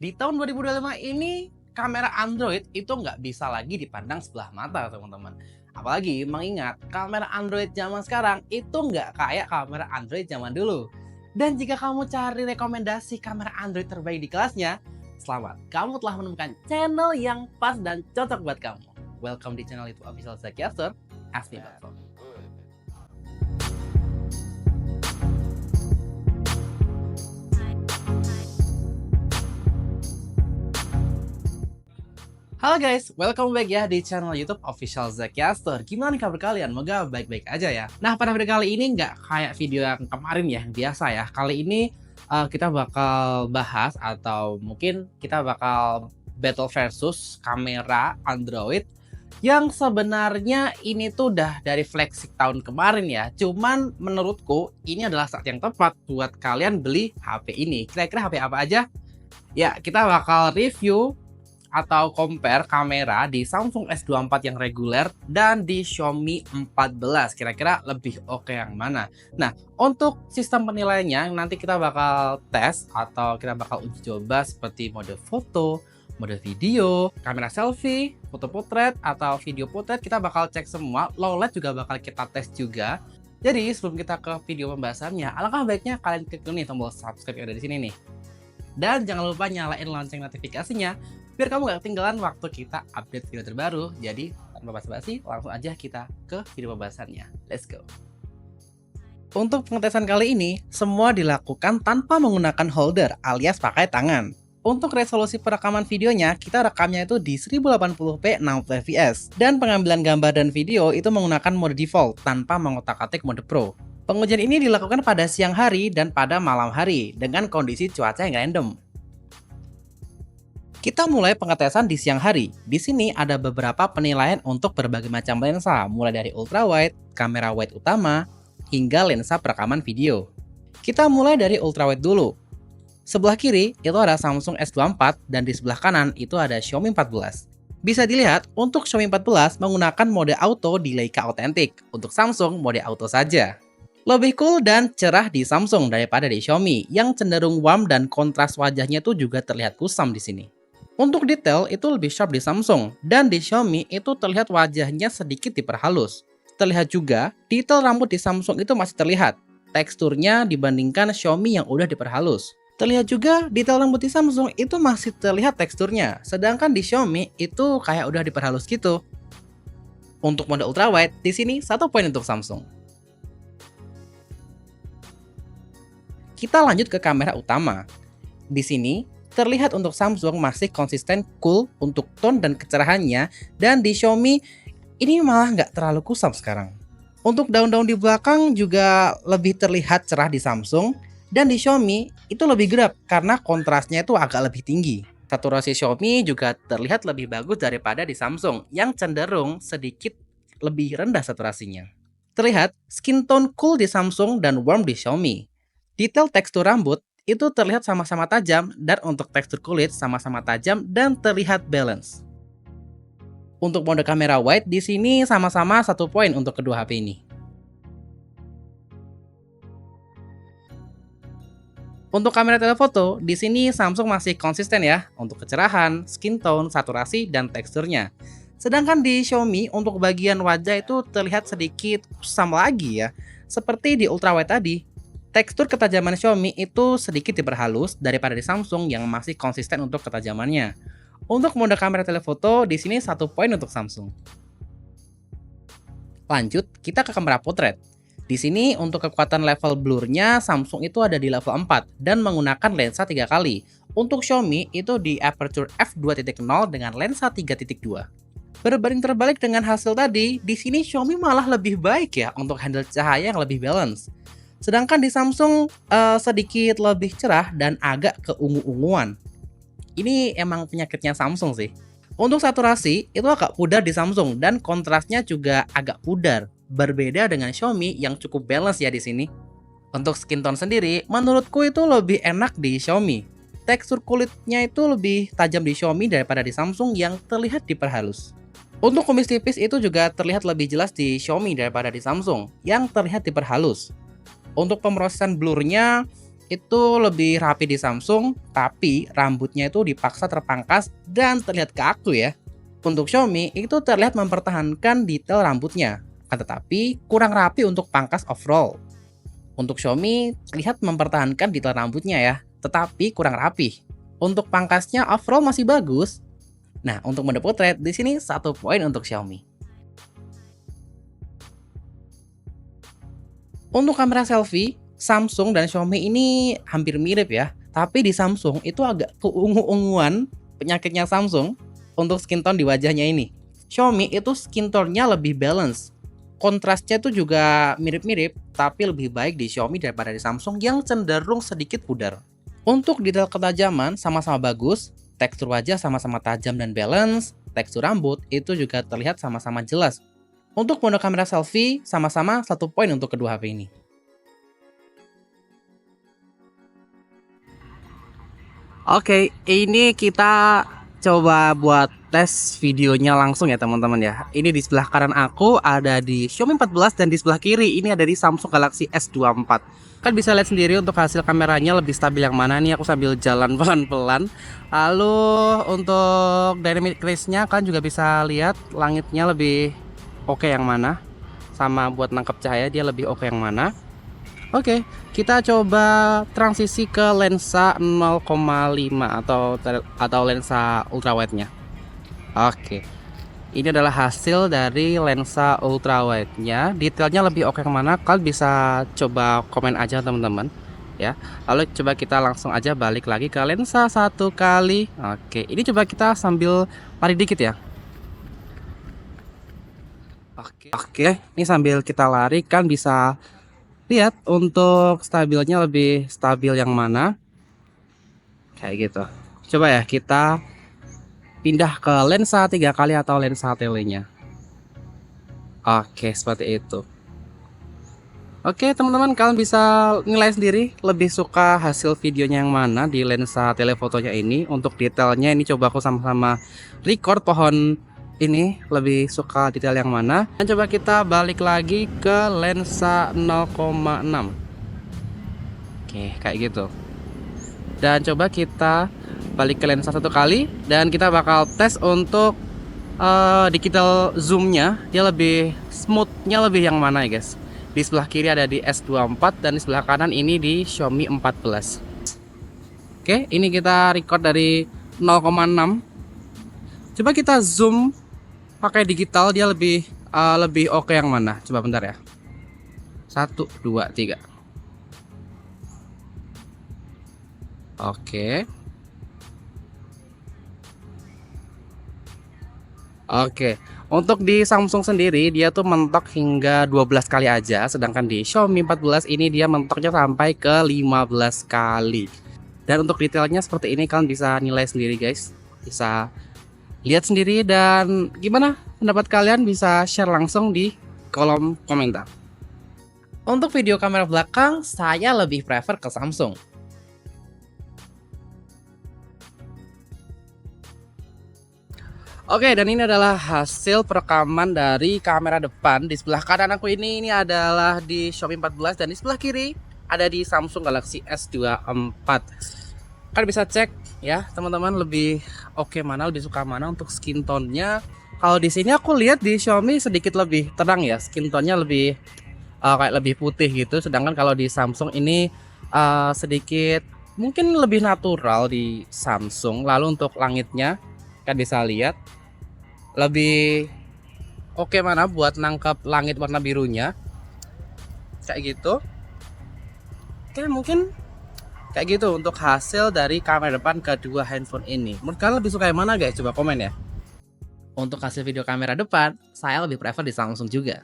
Di tahun 2025 ini, kamera Android itu nggak bisa lagi dipandang sebelah mata, teman-teman. Apalagi mengingat kamera Android zaman sekarang itu nggak kayak kamera Android zaman dulu. Dan jika kamu cari rekomendasi kamera Android terbaik di kelasnya, selamat, kamu telah menemukan channel yang pas dan cocok buat kamu. Welcome di channel YouTube Official Zakiaster, Ask Me About Phone. Halo guys, welcome back ya di channel YouTube Official Zakiaster. Gimana nih kabar kalian? Moga baik-baik aja ya. Nah, pada video kali ini nggak kayak video yang kemarin ya, yang biasa ya. Kali ini kita bakal bahas atau mungkin kita bakal battle versus kamera Android yang sebenarnya ini tuh udah dari flagship tahun kemarin ya. Cuman menurutku ini adalah saat yang tepat buat kalian beli HP ini. Kira-kira HP apa aja? Ya, kita bakal review atau compare kamera di Samsung S24 yang reguler dan di Xiaomi 14. Kira-kira lebih oke yang mana? Nah, untuk sistem penilaiannya nanti kita bakal tes atau kita bakal uji coba seperti mode foto, mode video, kamera selfie, foto potret atau video potret. Kita bakal cek semua. Low light juga bakal kita tes juga. Jadi sebelum kita ke video pembahasannya, alangkah baiknya kalian klik dulu nih tombol subscribe yang ada di sini nih. Dan jangan lupa nyalain lonceng notifikasinya biar kamu gak ketinggalan waktu kita update video terbaru. Jadi tanpa basa-basi langsung aja kita ke video pembahasannya. Let's go. Untuk pengetesan kali ini semua dilakukan tanpa menggunakan holder alias pakai tangan. Untuk resolusi perekaman videonya, kita rekamnya itu di 1080p 60 fps dan pengambilan gambar dan video itu menggunakan mode default tanpa mengotak-atik mode pro. Pengujian ini dilakukan pada siang hari dan pada malam hari dengan kondisi cuaca yang random. Kita mulai pengetesan di siang hari. Di sini ada beberapa penilaian untuk berbagai macam lensa, mulai dari ultrawide, kamera wide utama, hingga lensa perekaman video. Kita mulai dari ultrawide dulu. Sebelah kiri itu ada Samsung S24 dan di sebelah kanan itu ada Xiaomi 14. Bisa dilihat untuk Xiaomi 14 menggunakan mode auto di Leica Authentic, untuk Samsung mode auto saja. Lebih cool dan cerah di Samsung daripada di Xiaomi yang cenderung warm dan kontras wajahnya tuh juga terlihat kusam di sini. Untuk detail itu lebih sharp di Samsung dan di Xiaomi itu terlihat wajahnya sedikit diperhalus. Terlihat juga detail rambut di Samsung itu masih terlihat. Teksturnya dibandingkan Xiaomi yang udah diperhalus. Terlihat juga detail rambut di Samsung itu masih terlihat teksturnya, sedangkan di Xiaomi itu kayak udah diperhalus gitu. Untuk mode ultrawide di sini 1 poin untuk Samsung. Kita lanjut ke kamera utama. Di sini terlihat untuk Samsung masih konsisten cool untuk tone dan kecerahannya, dan di Xiaomi ini malah nggak terlalu kusam sekarang. Untuk daun-daun di belakang juga lebih terlihat cerah di Samsung, dan di Xiaomi itu lebih gelap karena kontrasnya itu agak lebih tinggi. Saturasi Xiaomi juga terlihat lebih bagus daripada di Samsung yang cenderung sedikit lebih rendah saturasinya. Terlihat skin tone cool di Samsung dan warm di Xiaomi. Detail tekstur rambut itu terlihat sama-sama tajam dan untuk tekstur kulit sama-sama tajam dan terlihat balance. Untuk mode kamera wide di sini sama-sama 1 poin untuk kedua HP ini. Untuk kamera telefoto, di sini Samsung masih konsisten ya untuk kecerahan, skin tone, saturasi, dan teksturnya. Sedangkan di Xiaomi untuk bagian wajah itu terlihat sedikit kusam lagi ya, seperti di ultrawide tadi. Tekstur ketajaman Xiaomi itu sedikit diperhalus daripada di Samsung yang masih konsisten untuk ketajamannya. Untuk mode kamera telefoto di sini 1 poin untuk Samsung. Lanjut, kita ke kamera potret. Di sini untuk kekuatan level blurnya Samsung itu ada di level 4 dan menggunakan lensa 3 kali. Untuk Xiaomi itu di aperture f2.0 dengan lensa 3.2. Berbanding terbalik dengan hasil tadi, di sini Xiaomi malah lebih baik ya untuk handle cahaya yang lebih balance. Sedangkan di Samsung sedikit lebih cerah dan agak keungu-unguan. Ini emang penyakitnya Samsung sih. Untuk saturasi itu agak pudar di Samsung dan kontrasnya juga agak pudar. Berbeda dengan Xiaomi yang cukup balance ya di sini. Untuk skin tone sendiri, menurutku itu lebih enak di Xiaomi. Tekstur kulitnya itu lebih tajam di Xiaomi daripada di Samsung yang terlihat diperhalus. Untuk kumis tipis itu juga terlihat lebih jelas di Xiaomi daripada di Samsung yang terlihat diperhalus. Untuk pemrosesan blurnya itu lebih rapi di Samsung, tapi rambutnya itu dipaksa terpangkas dan terlihat kaku ya. Untuk Xiaomi itu terlihat mempertahankan detail rambutnya, akan tetapi kurang rapi untuk pangkas overall. Untuk Xiaomi terlihat mempertahankan detail rambutnya ya, tetapi kurang rapi. Untuk pangkasnya overall masih bagus. Nah, untuk mode portrait di sini 1 poin untuk Xiaomi. Untuk kamera selfie, Samsung dan Xiaomi ini hampir mirip ya. Tapi di Samsung itu agak keungu-unguan penyakitnya Samsung untuk skin tone di wajahnya ini. Xiaomi itu skin tone-nya lebih balance. Kontrasnya itu juga mirip-mirip, tapi lebih baik di Xiaomi daripada di Samsung yang cenderung sedikit pudar. Untuk detail ketajaman sama-sama bagus, tekstur wajah sama-sama tajam dan balance, tekstur rambut itu juga terlihat sama-sama jelas. Untuk mode kamera selfie, sama-sama 1 poin untuk kedua HP ini. Oke, ini kita coba buat tes videonya langsung ya teman-teman ya. Ini di sebelah kanan aku ada di Xiaomi 14 dan di sebelah kiri ini ada di Samsung Galaxy S24. Kan bisa lihat sendiri untuk hasil kameranya lebih stabil yang mana nih, aku sambil jalan pelan-pelan. Lalu untuk dynamic range-nya kalian juga bisa lihat langitnya lebih oke yang mana. Sama buat nangkep cahaya dia lebih oke yang mana. Oke, kita coba transisi ke lensa 0,5 atau lensa ultrawide-nya. Oke. Ini adalah hasil dari lensa ultrawide-nya. Detailnya lebih oke yang mana? Kalian bisa coba komen aja teman-teman, ya. Lalu coba kita langsung aja balik lagi ke lensa 1 kali. Oke, ini coba kita sambil lari dikit ya. Oke, ini sambil kita lari kan bisa lihat untuk stabilnya lebih stabil yang mana. Kayak gitu. Coba ya kita pindah ke lensa 3 kali atau lensa telenya. Oke, seperti itu. Oke teman-teman, kalian bisa nilai sendiri lebih suka hasil videonya yang mana di lensa telefotonya ini. Untuk detailnya ini coba aku sama-sama record pohon ini, lebih suka detail yang mana. Dan coba kita balik lagi ke lensa 0,6. Oke, kayak gitu. Dan coba kita balik ke lensa 1 kali dan kita bakal tes untuk digital zoomnya, dia lebih smoothnya lebih yang mana ya guys. Di sebelah kiri ada di S24 dan di sebelah kanan ini di Xiaomi 14. Oke, ini kita record dari 0,6. Coba kita zoom pakai digital, dia lebih oke yang mana? Coba bentar ya. 1, 2, 3. Oke. Oke. Untuk di Samsung sendiri dia tuh mentok hingga 12 kali aja, sedangkan di Xiaomi 14 ini dia mentoknya sampai ke 15 kali. Dan untuk detailnya seperti ini kalian bisa nilai sendiri guys. Bisa lihat sendiri dan gimana pendapat kalian bisa share langsung di kolom komentar. Untuk video kamera belakang saya lebih prefer ke Samsung. Oke, dan ini adalah hasil perekaman dari kamera depan. Di sebelah kanan aku ini adalah di Xiaomi 14 dan di sebelah kiri ada di Samsung Galaxy S24. Kalian bisa cek ya teman-teman, lebih oke mana, lebih suka mana untuk skin tone-nya. Kalau di sini aku lihat di Xiaomi sedikit lebih terang ya, skin tone-nya lebih kayak lebih putih gitu. Sedangkan kalau di Samsung ini sedikit mungkin lebih natural di Samsung. Lalu untuk langitnya kan bisa lihat lebih oke mana buat nangkep langit warna birunya. Kayak gitu. Oke, mungkin kayak gitu untuk hasil dari kamera depan kedua handphone ini. Menurut kalian lebih suka yang mana guys? Coba komen ya. Untuk hasil video kamera depan, saya lebih prefer di Samsung juga.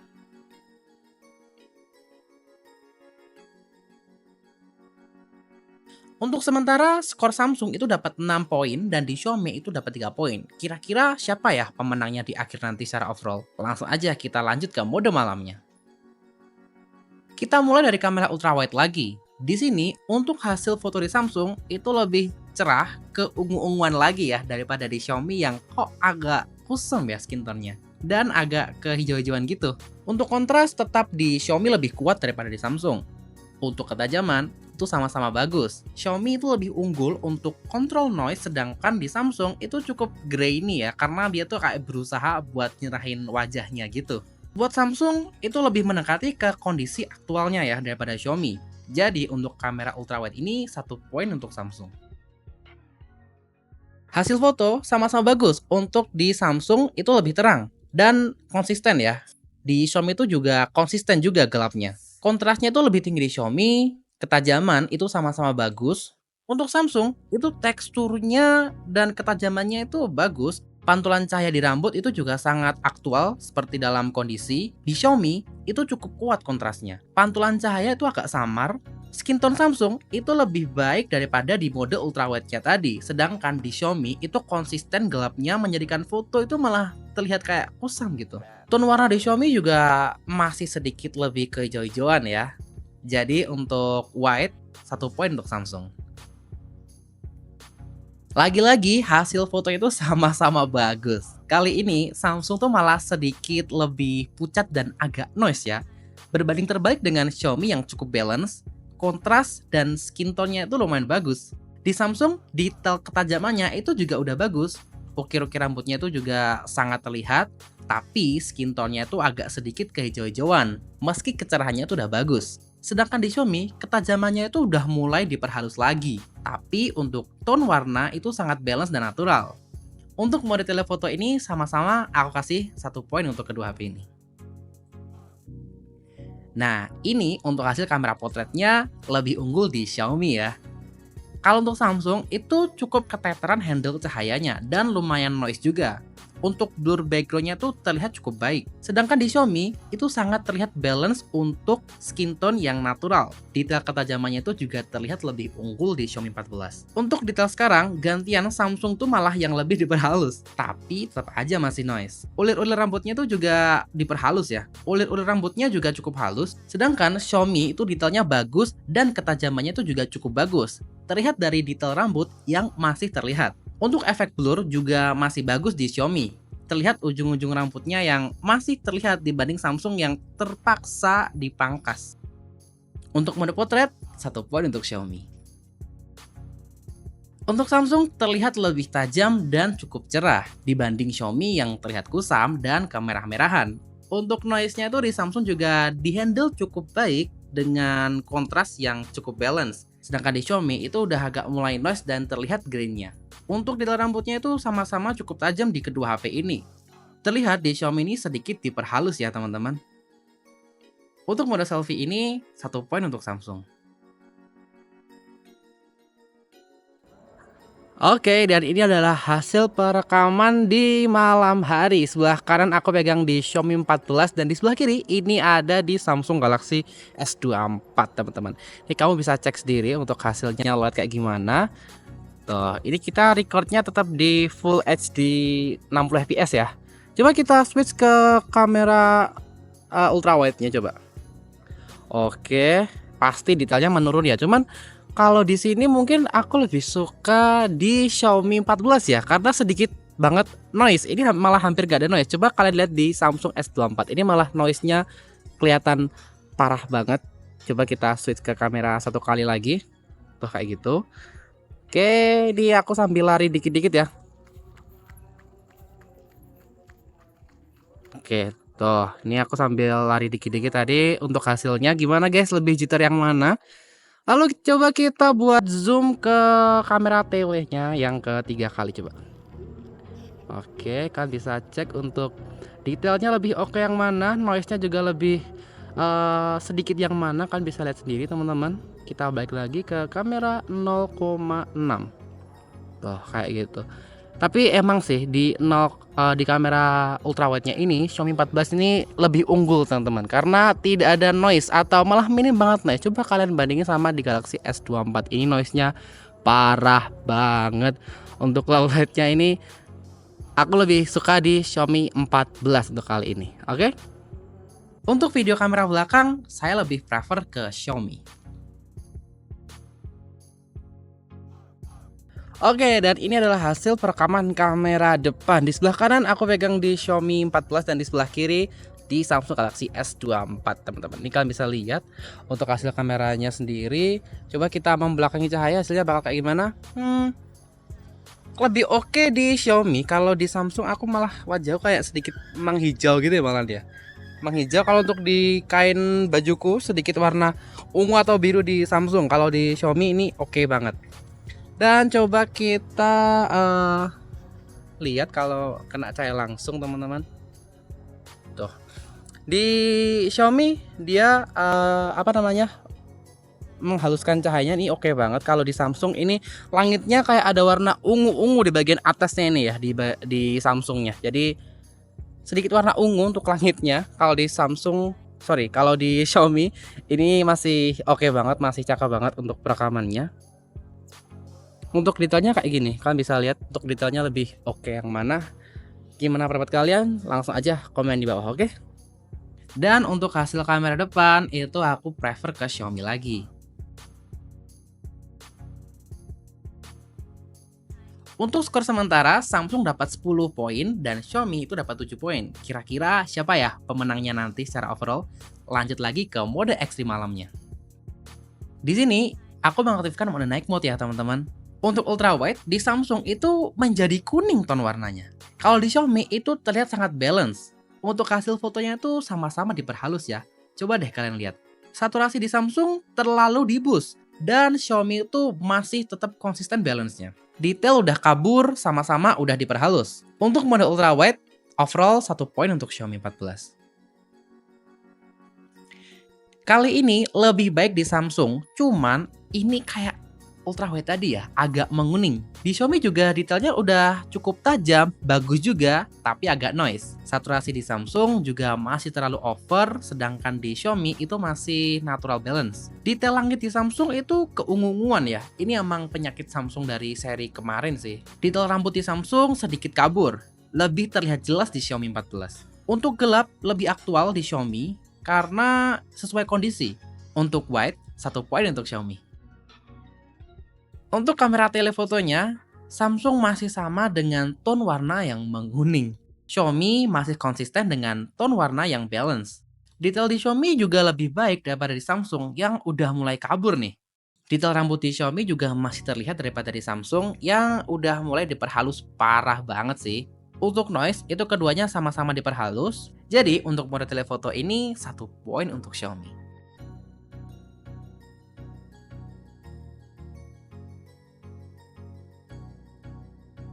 Untuk sementara, skor Samsung itu dapat 6 poin dan di Xiaomi itu dapat 3 poin. Kira-kira siapa ya pemenangnya di akhir nanti secara overall? Langsung aja kita lanjut ke mode malamnya. Kita mulai dari kamera ultrawide lagi. Di sini, untuk hasil foto di Samsung itu lebih cerah, keungu-unguan lagi ya daripada di Xiaomi yang kok agak kusam ya skin tone-nya. Dan agak kehijau-hijauan gitu. Untuk kontras tetap di Xiaomi lebih kuat daripada di Samsung. Untuk ketajaman, itu sama-sama bagus. Xiaomi itu lebih unggul untuk control noise, sedangkan di Samsung itu cukup grainy ya, karena dia tuh kayak berusaha buat nyerahin wajahnya gitu. Buat Samsung itu lebih mendekati ke kondisi aktualnya ya daripada Xiaomi. Jadi untuk kamera ultrawide ini 1 poin untuk Samsung. Hasil foto sama-sama bagus. Untuk di Samsung itu lebih terang dan konsisten ya. Di Xiaomi itu juga konsisten juga gelapnya. Kontrasnya itu lebih tinggi di Xiaomi, ketajaman itu sama-sama bagus. Untuk Samsung itu teksturnya dan ketajamannya itu bagus. Pantulan cahaya di rambut itu juga sangat aktual seperti dalam kondisi. Di Xiaomi itu cukup kuat kontrasnya. Pantulan cahaya itu agak samar. Skin tone Samsung itu lebih baik daripada di mode ultrawide-nya tadi. Sedangkan di Xiaomi itu konsisten gelapnya menjadikan foto itu malah terlihat kayak kusam gitu. Tone warna di Xiaomi juga masih sedikit lebih ke hijau-hijauan ya. Jadi untuk white 1 poin untuk Samsung. Lagi-lagi hasil foto itu sama-sama bagus. Kali ini Samsung tuh malah sedikit lebih pucat dan agak noise ya. Berbanding terbalik dengan Xiaomi yang cukup balance, kontras dan skin tone-nya itu lumayan bagus. Di Samsung, detail ketajamannya itu juga udah bagus. Ukir-ukir rambutnya itu juga sangat terlihat, tapi skin tone-nya itu agak sedikit kehijau-hijauan, meski kecerahannya itu udah bagus. Sedangkan di Xiaomi, ketajamannya itu udah mulai diperhalus lagi. Tapi untuk tone warna itu sangat balance dan natural. Untuk mode telefoto ini sama-sama aku kasih 1 poin untuk kedua HP ini. Nah, ini untuk hasil kamera potretnya lebih unggul di Xiaomi ya. Kalau untuk Samsung itu cukup keteteran handle cahayanya dan lumayan noise juga. Untuk blur backgroundnya tuh terlihat cukup baik. Sedangkan di Xiaomi itu sangat terlihat balance untuk skin tone yang natural. Detail ketajamannya itu juga terlihat lebih unggul di Xiaomi 14. Untuk detail sekarang, gantian Samsung tuh malah yang lebih diperhalus. Tapi tetap aja masih noise. Ulir-ulir rambutnya tuh juga diperhalus ya. Ulir-ulir rambutnya juga cukup halus. Sedangkan Xiaomi itu detailnya bagus dan ketajamannya tuh juga cukup bagus. Terlihat dari detail rambut yang masih terlihat. Untuk efek blur juga masih bagus di Xiaomi. Terlihat ujung-ujung rambutnya yang masih terlihat dibanding Samsung yang terpaksa dipangkas. Untuk mode potret, 1 poin untuk Xiaomi. Untuk Samsung terlihat lebih tajam dan cukup cerah dibanding Xiaomi yang terlihat kusam dan kemerah-merahan. Untuk noise-nya itu di Samsung juga dihandle cukup baik dengan kontras yang cukup balance. Sedangkan di Xiaomi itu udah agak mulai noise dan terlihat grain-nya. Untuk detail rambutnya itu sama-sama cukup tajam di kedua HP ini. Terlihat di Xiaomi ini sedikit diperhalus ya teman-teman. Untuk mode selfie ini 1 poin untuk Samsung. Oke, dan ini adalah hasil perekaman di malam hari. Sebelah kanan aku pegang di Xiaomi 14 dan di sebelah kiri ini ada di Samsung Galaxy S24 teman-teman. Ini kamu bisa cek sendiri untuk hasilnya lihat kayak gimana. Tuh, ini kita recordnya tetap di Full HD 60 fps ya. Coba kita switch ke kamera ultrawide-nya coba. Oke, pasti detailnya menurun ya. Cuman kalau di sini mungkin aku lebih suka di Xiaomi 14 ya, karena sedikit banget noise. Ini malah hampir gak ada noise. Coba kalian lihat di Samsung S24. Ini malah noise-nya kelihatan parah banget. Coba kita switch ke kamera 1 kali lagi. Tuh kayak gitu. Oke, ini aku sambil lari dikit-dikit ya. Oke, tuh. Ini aku sambil lari dikit-dikit tadi. Untuk hasilnya gimana guys? Lebih jitter yang mana? Lalu coba kita buat zoom ke kamera TW-nya yang ketiga kali coba. Oke, kalian bisa cek untuk detailnya lebih oke yang mana, noise-nya juga lebih sedikit yang mana, kalian bisa lihat sendiri teman-teman. Kita balik lagi ke kamera 0,6. Tuh kayak gitu. Tapi emang sih di kamera ultrawide-nya ini Xiaomi 14 ini lebih unggul teman-teman, karena tidak ada noise atau malah minim banget noise. Coba kalian bandingin sama di Galaxy S24, ini noise-nya parah banget. Untuk low light-nya ini aku lebih suka di Xiaomi 14 untuk kali ini. Oke. Untuk video kamera belakang saya lebih prefer ke Xiaomi. Oke, dan ini adalah hasil perekaman kamera depan. Di sebelah kanan aku pegang di Xiaomi 14 dan di sebelah kiri di Samsung Galaxy S24 teman-teman. Ini kalian bisa lihat untuk hasil kameranya sendiri. Coba kita membelakangi cahaya, hasilnya bakal kayak gimana? Lebih oke di Xiaomi. Kalau di Samsung aku malah wajahku kayak sedikit menghijau gitu ya malah dia. Menghijau. Kalau untuk di kain bajuku sedikit warna ungu atau biru di Samsung. Kalau di Xiaomi ini oke banget. Dan coba kita lihat kalau kena cahaya langsung teman-teman. Tuh. Di Xiaomi dia menghaluskan cahayanya ini oke banget. Kalau di Samsung ini langitnya kayak ada warna ungu-ungu di bagian atasnya ini ya di Samsungnya. Jadi sedikit warna ungu untuk langitnya. Kalau di kalau di Xiaomi ini masih oke banget, masih cakep banget untuk perekamannya. Untuk detailnya kayak gini, kalian bisa lihat untuk detailnya lebih oke yang mana. Gimana pendapat kalian? Langsung aja komen di bawah, oke? Dan untuk hasil kamera depan itu aku prefer ke Xiaomi lagi. Untuk skor sementara Samsung dapat 10 poin dan Xiaomi itu dapat 7 poin. Kira-kira siapa ya pemenangnya nanti secara overall? Lanjut lagi ke mode ekstrim malamnya. Di sini aku mengaktifkan mode night mode ya teman-teman. Untuk ultra wide di Samsung itu menjadi kuning ton warnanya. Kalau di Xiaomi itu terlihat sangat balance. Untuk hasil fotonya itu sama-sama diperhalus ya. Coba deh kalian lihat. Saturasi di Samsung terlalu di boost dan Xiaomi itu masih tetap konsisten balance-nya. Detail udah kabur, sama-sama udah diperhalus. Untuk mode ultra wide, overall 1 poin untuk Xiaomi 14. Kali ini lebih baik di Samsung, cuman ini kayak ultra wide tadi ya, agak menguning. Di Xiaomi juga detailnya udah cukup tajam, bagus juga, tapi agak noise. Saturasi di Samsung juga masih terlalu over, sedangkan di Xiaomi itu masih natural balance. Detail langit di Samsung itu keungu-unguan ya. Ini emang penyakit Samsung dari seri kemarin sih. Detail rambut di Samsung sedikit kabur, lebih terlihat jelas di Xiaomi 14. Untuk gelap lebih aktual di Xiaomi karena sesuai kondisi. Untuk wide, 1 poin untuk Xiaomi. Untuk kamera telefotonya, Samsung masih sama dengan tone warna yang menguning. Xiaomi masih konsisten dengan tone warna yang balance. Detail di Xiaomi juga lebih baik daripada di Samsung yang udah mulai kabur nih. Detail rambut di Xiaomi juga masih terlihat daripada di Samsung yang udah mulai diperhalus parah banget sih. Untuk noise itu keduanya sama-sama diperhalus. Jadi untuk mode telefoto ini 1 poin untuk Xiaomi.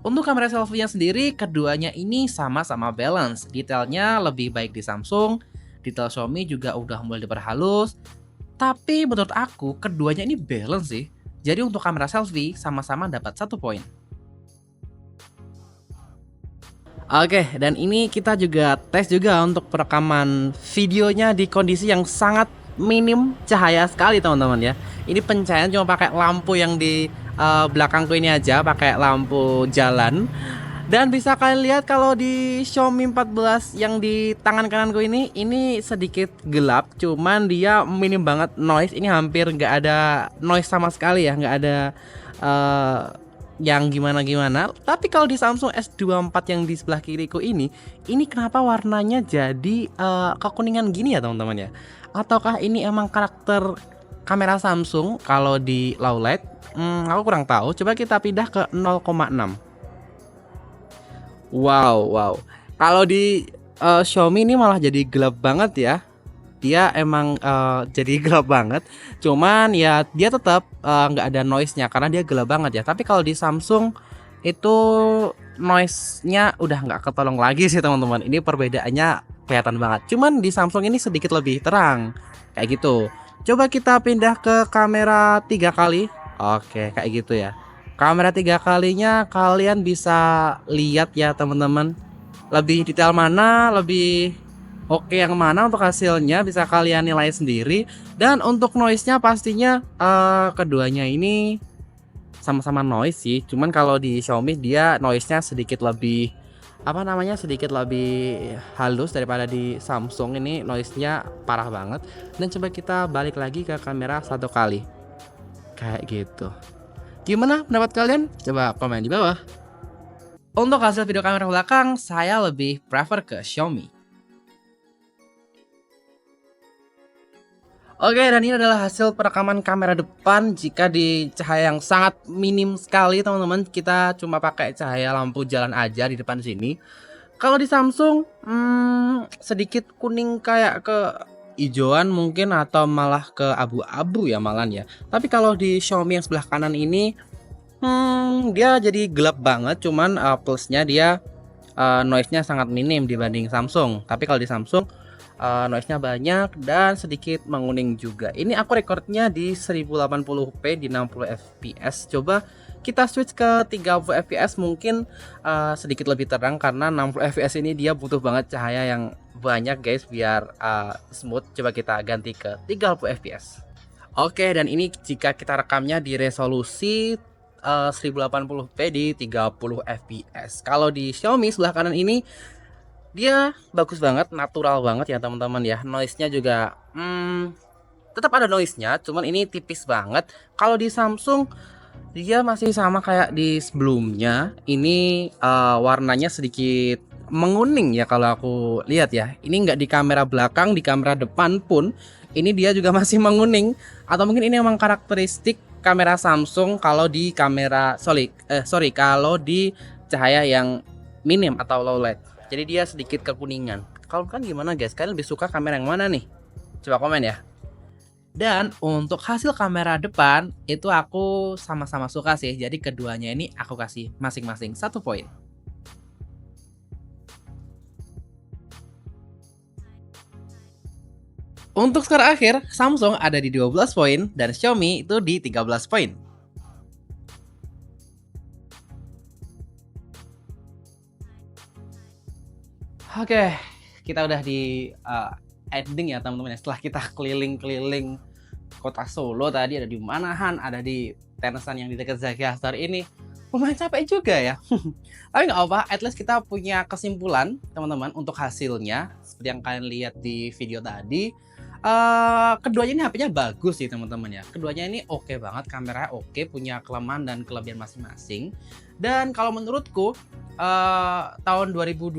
Untuk kamera selfie-nya sendiri, keduanya ini sama-sama balance. Detailnya lebih baik di Samsung, detail Xiaomi juga udah mulai diperhalus. Tapi menurut aku, keduanya ini balance sih. Jadi untuk kamera selfie, sama-sama dapat 1 poin. Oke, dan ini kita juga tes juga untuk perekaman videonya di kondisi yang sangat minim cahaya sekali teman-teman ya. Ini pencahayaan cuma pakai lampu yang di belakangku ini aja, pakai lampu jalan. Dan bisa kalian lihat kalau di Xiaomi 14 yang di tangan kananku ini sedikit gelap, cuman dia minim banget noise. Ini hampir nggak ada noise sama sekali ya, nggak ada yang gimana-gimana. Tapi kalau di Samsung S24 yang di sebelah kiriku ini kenapa warnanya jadi kekuningan gini ya teman-teman ya? Ataukah ini emang karakter kamera Samsung kalau di low light? Aku kurang tahu. Coba kita pindah ke 0,6. Wow. Kalau di Xiaomi ini malah jadi gelap banget ya. Dia emang jadi gelap banget. Cuman ya dia tetap nggak ada noise-nya karena dia gelap banget ya. Tapi kalau di Samsung itu noise-nya udah nggak ketolong lagi sih teman-teman. Ini perbedaannya kelihatan banget. Cuman di Samsung ini sedikit lebih terang kayak gitu. Coba kita pindah ke kamera 3 kali. Oke, kayak gitu ya. Kamera 3 kalinya kalian bisa lihat ya teman-teman. Lebih detail mana, lebih oke yang mana untuk hasilnya bisa kalian nilai sendiri. Dan untuk noise-nya pastinya keduanya ini sama-sama noise sih. Cuman kalau di Xiaomi dia noise-nya sedikit lebih sedikit lebih halus daripada di Samsung. Ini noise-nya parah banget. Dan coba kita balik lagi ke kamera 1 kali. Kayak gitu. Gimana pendapat kalian? Coba komen di bawah. Untuk hasil video kamera belakang, saya lebih prefer ke Xiaomi. Oke, dan ini adalah hasil perekaman kamera depan jika di cahaya yang sangat minim sekali teman-teman. Kita cuma pakai cahaya lampu jalan aja di depan sini. Kalau di Samsung sedikit kuning kayak ke hijauan mungkin atau malah ke abu-abu ya malan ya. Tapi kalau di Xiaomi yang sebelah kanan ini dia jadi gelap banget, cuman plusnya dia noise-nya sangat minim dibanding Samsung. Tapi kalau di Samsung noise-nya banyak dan sedikit menguning juga. Ini aku recordnya di 1080p di 60 fps. Coba kita switch ke 30 fps mungkin sedikit lebih terang karena 60 fps ini dia butuh banget cahaya yang banyak guys biar smooth. Coba kita ganti ke 30 fps. Oke, dan ini jika kita rekamnya di resolusi 1080p di 30 fps. Kalau di Xiaomi sebelah kanan ini dia bagus banget, natural banget ya teman-teman ya. Noise-nya juga tetap ada noise-nya, cuman ini tipis banget. Kalau di Samsung dia masih sama kayak di sebelumnya. Ini warnanya sedikit menguning ya kalau aku lihat ya. Ini nggak di kamera belakang, di kamera depan pun ini dia juga masih menguning. Atau mungkin ini memang karakteristik kamera Samsung kalau di kamera kalau di cahaya yang minim atau low light. Jadi dia sedikit kekuningan. Kalau kan gimana guys? Kalian lebih suka kamera yang mana nih? Coba komen ya. Dan untuk hasil kamera depan itu aku sama-sama suka sih. Jadi keduanya ini aku kasih masing-masing 1 poin. Untuk skor akhir, Samsung ada di 12 poin dan Xiaomi itu di 13 poin. Oke, kita udah di ending ya teman-teman ya. Setelah kita keliling-keliling kota Solo tadi, ada di Manahan, ada di Tenesan yang di dekat Zakia Store ini. Lumayan capek juga ya. Tapi nggak apa, at least kita punya kesimpulan teman-teman untuk hasilnya. Seperti yang kalian lihat di video tadi. Keduanya ini HP-nya bagus sih teman-teman ya. Keduanya ini oke banget, kameranya oke, punya kelemahan dan kelebihan masing-masing. Dan kalau menurutku tahun 2025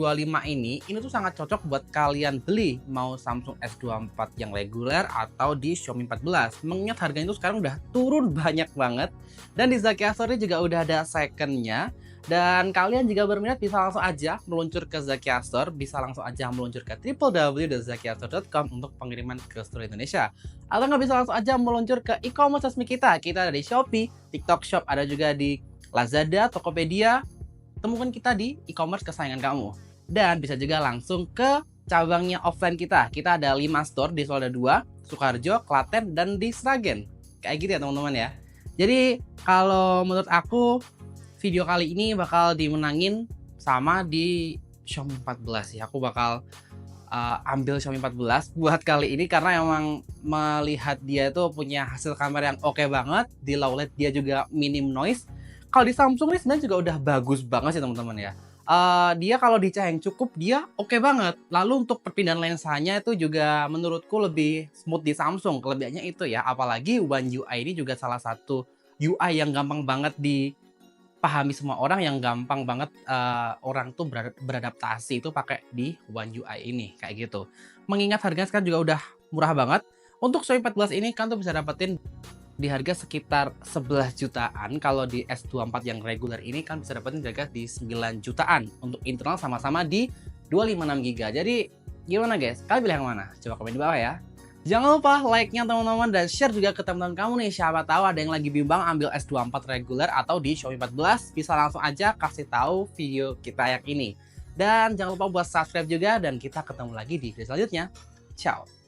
ini tuh sangat cocok buat kalian beli mau Samsung S24 yang reguler atau di Xiaomi 14. Mengingat harganya itu sekarang udah turun banyak banget dan di Zakia Store juga udah ada secondnya. Dan kalian jika berminat bisa langsung aja meluncur ke Zakia Store, bisa langsung aja meluncur ke www.zakiastore.com untuk pengiriman ke seluruh Indonesia. Atau nggak bisa langsung aja meluncur ke e-commerce resmi kita. Kita ada di Shopee, TikTok Shop, ada juga di Lazada, Tokopedia. Temukan kita di e-commerce kesayangan kamu. Dan bisa juga langsung ke cabangnya offline kita. Kita ada 5 store di Solo 2, Sukoharjo, Klaten, dan di Sragen. Kayak gitu ya teman-teman ya. Jadi kalau menurut aku video kali ini bakal dimenangin sama di Xiaomi 14 ya. Aku bakal ambil Xiaomi 14 buat kali ini karena emang melihat dia itu punya hasil kamera yang oke banget. Di low light dia juga minim noise. Kalau di Samsung ini sebenarnya juga udah bagus banget sih teman-teman ya. Dia kalau di cahaya yang cukup dia oke banget. Lalu untuk perpindahan lensanya itu juga menurutku lebih smooth di Samsung. Kelebihannya itu ya. Apalagi One UI ini juga salah satu UI yang gampang banget dipahami semua orang, yang gampang banget orang tuh beradaptasi itu pakai di One UI ini kayak gitu. Mengingat harganya sekarang juga udah murah banget. Untuk Xiaomi 14 ini kan tuh bisa dapetin di harga sekitar 11 jutaan. Kalau di S24 yang reguler ini kan bisa dapetin harga di 9 jutaan. Untuk internal sama-sama di 256GB. Jadi gimana guys? Kalian pilih yang mana? Coba komen di bawah ya. Jangan lupa like-nya teman-teman dan share juga ke teman-teman kamu nih. Siapa tahu ada yang lagi bimbang ambil S24 reguler atau di Xiaomi 14, bisa langsung aja kasih tahu video kita yang ini. Dan jangan lupa buat subscribe juga dan kita ketemu lagi di video selanjutnya. Ciao.